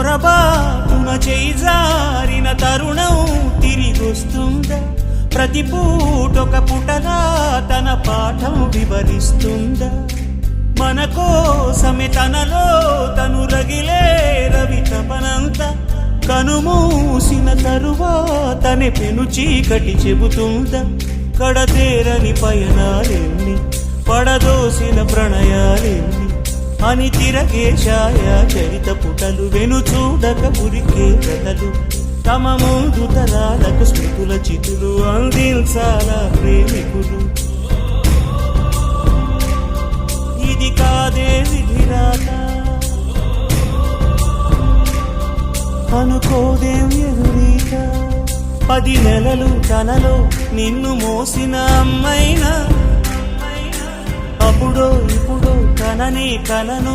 పొరబాటున చేజారిన తరుణం తిరిగొస్తుందా? ప్రతి పూటొక పుటలా తన పాఠం వివరిస్తుందా? మన కోసమే తనలో తను రగిలే రవి తపనంతా కనుమూసిన తరువాతనే పెను చీకటి చెబుతుందా? కడతేరని పయనాలెన్ని, పడదోసిన ప్రణయాలెన్ని అని తిరగే ఛాయా చరిత పుటలు, వెను చూడక ఉరికే కథలు, తమ ముందు తరాలకు స్మృతుల చితులు అందించాలా ప్రేమికులు. ఇది కాదే విధిరాత, అనుకోదేం ఎదురీత. 10 నెలలు తనలో నిన్ను మోసిన అమ్మైనా, అప్పుడో ఇప్పుడో కననే కలను